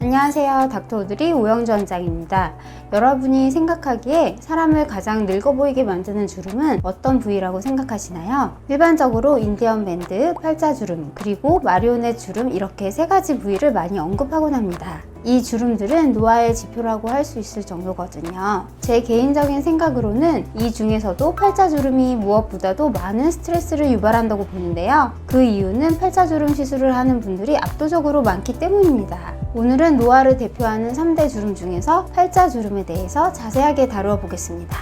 안녕하세요. 닥터 오드리 오영주 원장입니다. 여러분이 생각하기에 사람을 가장 늙어 보이게 만드는 주름은 어떤 부위라고 생각하시나요? 일반적으로 인디언 밴드, 팔자주름, 그리고 마리오넷 주름 이렇게 세 가지 부위를 많이 언급하곤 합니다. 이 주름들은 노화의 지표라고 할 수 있을 정도거든요. 제 개인적인 생각으로는 이 중에서도 팔자주름이 무엇보다도 많은 스트레스를 유발한다고 보는데요. 그 이유는 팔자주름 시술을 하는 분들이 압도적으로 많기 때문입니다. 오늘은 노화를 대표하는 3대 주름 중에서 팔자주름에 대해서 자세하게 다루어 보겠습니다.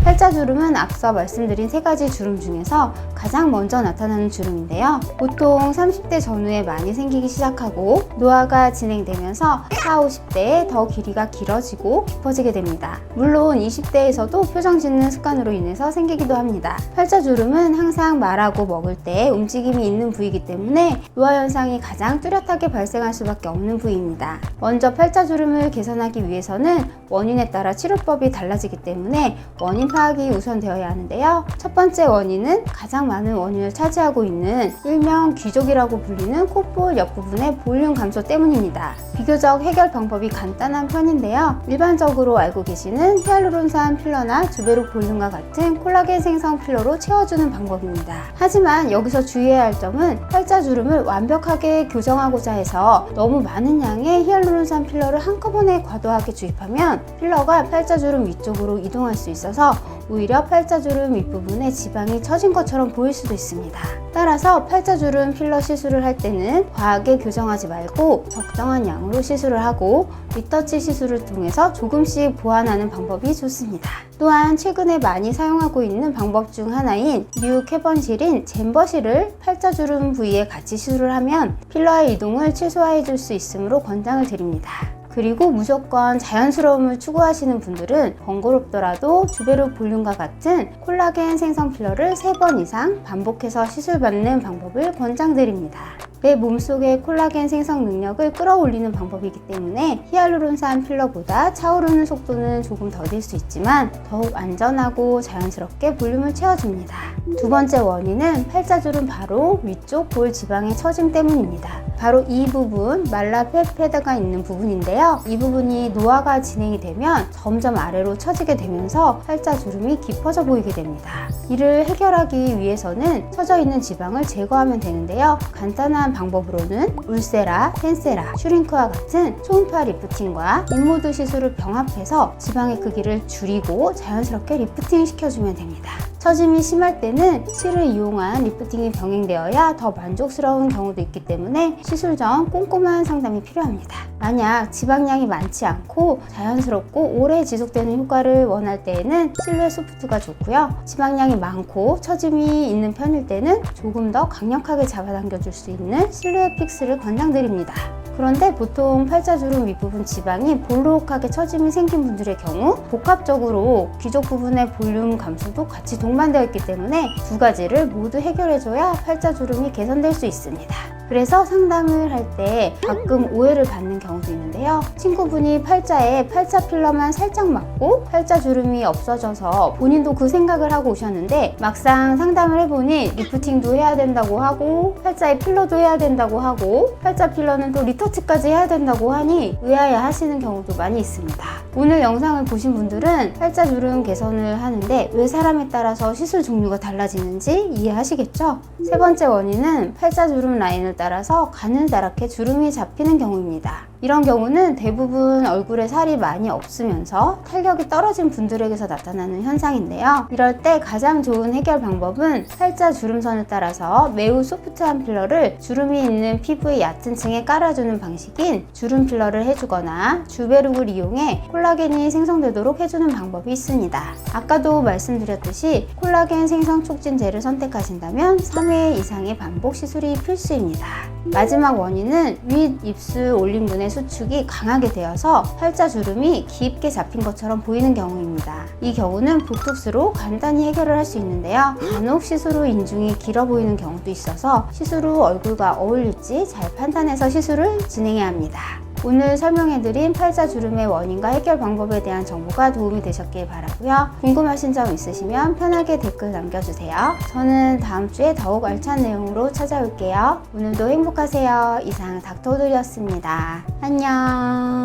팔자주름은 앞서 말씀드린 세 가지 주름 중에서 가장 먼저 나타나는 주름인데요. 보통 30대 전후에 많이 생기기 시작하고 노화가 진행되면서 40, 50대에 더 길이가 길어지고 깊어지게 됩니다. 물론 20대에서도 표정 짓는 습관으로 인해서 생기기도 합니다. 팔자주름은 항상 말하고 먹을 때 움직임이 있는 부위이기 때문에 노화 현상이 가장 뚜렷하게 발생할 수밖에 없는 부위입니다. 먼저 팔자주름을 개선하기 위해서는 원인에 따라 치료법이 달라지기 때문에 원인 파악이 우선되어야 하는데요. 첫 번째 원인은 가장 많은 원인을 차지하고 있는 일명 귀족이라고 불리는 콧볼 옆부분의 볼륨 감소 때문입니다. 비교적 해결 방법이 간단한 편인데요. 일반적으로 알고 계시는 히알루론산 필러나 주베룩 볼륨과 같은 콜라겐 생성 필러로 채워주는 방법입니다. 하지만 여기서 주의해야 할 점은 팔자주름을 완벽하게 교정하고자 해서 너무 많은 양의 히알루론산 필러를 한꺼번에 과도하게 주입하면 필러가 팔자주름 위쪽으로 이동할 수 있어서 오히려 팔자주름 윗부분에 지방이 처진 것처럼 보일 수도 있습니다. 따라서 팔자주름 필러 시술을 할 때는 과하게 교정하지 말고 적정한 양으로 시술을 하고 리터치 시술을 통해서 조금씩 보완하는 방법이 좋습니다. 또한 최근에 많이 사용하고 있는 방법 중 하나인 뉴캐번실인 잼버실을 팔자주름 부위에 같이 시술을 하면 필러의 이동을 최소화해 줄 수 있으므로 권장을 드립니다. 그리고 무조건 자연스러움을 추구하시는 분들은 번거롭더라도 주베룩 볼륨과 같은 콜라겐 생성 필러를 3번 이상 반복해서 시술받는 방법을 권장드립니다. 내 몸속의 콜라겐 생성 능력을 끌어올리는 방법이기 때문에 히알루론산 필러보다 차오르는 속도는 조금 더딜 수 있지만 더욱 안전하고 자연스럽게 볼륨을 채워줍니다. 두 번째 원인은 팔자주름 바로 위쪽 볼 지방의 처짐 때문입니다. 바로 이 부분, 말라페페드가 있는 부분인데요. 이 부분이 노화가 진행이 되면 점점 아래로 처지게 되면서 팔자주름이 깊어져 보이게 됩니다. 이를 해결하기 위해서는 처져 있는 지방을 제거하면 되는데요. 간단한 방법으로는 울세라, 텐세라, 슈링크와 같은 초음파 리프팅과 인모드 시술을 병합해서 지방의 크기를 줄이고 자연스럽게 리프팅 시켜주면 됩니다. 처짐이 심할 때는 실을 이용한 리프팅이 병행되어야 더 만족스러운 경우도 있기 때문에 시술 전 꼼꼼한 상담이 필요합니다. 만약 지방량이 많지 않고 자연스럽고 오래 지속되는 효과를 원할 때에는 실루엣 소프트가 좋고요. 지방량이 많고 처짐이 있는 편일 때는 조금 더 강력하게 잡아당겨줄 수 있는 실루엣 픽스를 권장드립니다. 그런데 보통 팔자주름 윗부분 지방이 볼록하게 처짐이 생긴 분들의 경우 복합적으로 귀족 부분의 볼륨 감소도 같이 동반되어 있기 때문에 두 가지를 모두 해결해줘야 팔자주름이 개선될 수 있습니다. 그래서 상담을 할 때 가끔 오해를 받는 경우도 있는데요. 친구분이 팔자에 팔자 필러만 살짝 맞고 팔자주름이 없어져서 본인도 그 생각을 하고 오셨는데 막상 상담을 해보니 리프팅도 해야 된다고 하고 팔자에 필러도 해야 된다고 하고 팔자 필러는 또 리터치까지 해야 된다고 하니 의아해 하시는 경우도 많이 있습니다. 오늘 영상을 보신 분들은 팔자주름 개선을 하는데 왜 사람에 따라서 시술 종류가 달라지는지 이해하시겠죠? 세 번째 원인은 팔자주름 라인을 따라서 가느다랗게 주름이 잡히는 경우입니다. 이런 경우는 대부분 얼굴에 살이 많이 없으면서 탄력이 떨어진 분들에게서 나타나는 현상인데요. 이럴 때 가장 좋은 해결 방법은 팔자 주름선을 따라서 매우 소프트한 필러를 주름이 있는 피부의 얕은 층에 깔아주는 방식인 주름 필러를 해주거나 주베룩을 이용해 콜라겐이 생성되도록 해주는 방법이 있습니다. 아까도 말씀드렸듯이 콜라겐 생성 촉진제를 선택하신다면 3회 이상의 반복 시술이 필수입니다. 마지막 원인은 윗 입술 올림근의 수축이 강하게 되어서 팔자주름이 깊게 잡힌 것처럼 보이는 경우입니다. 이 경우는 보톡스로 간단히 해결을 할 수 있는데요. 간혹 시술 후 인중이 길어 보이는 경우도 있어서 시술 후 얼굴과 어울릴지 잘 판단해서 시술을 진행해야 합니다. 오늘 설명해드린 팔자주름의 원인과 해결 방법에 대한 정보가 도움이 되셨길 바라고요. 궁금하신 점 있으시면 편하게 댓글 남겨주세요. 저는 다음 주에 더욱 알찬 내용으로 찾아올게요. 오늘도 행복하세요. 이상 닥터오돌이었습니다. 안녕.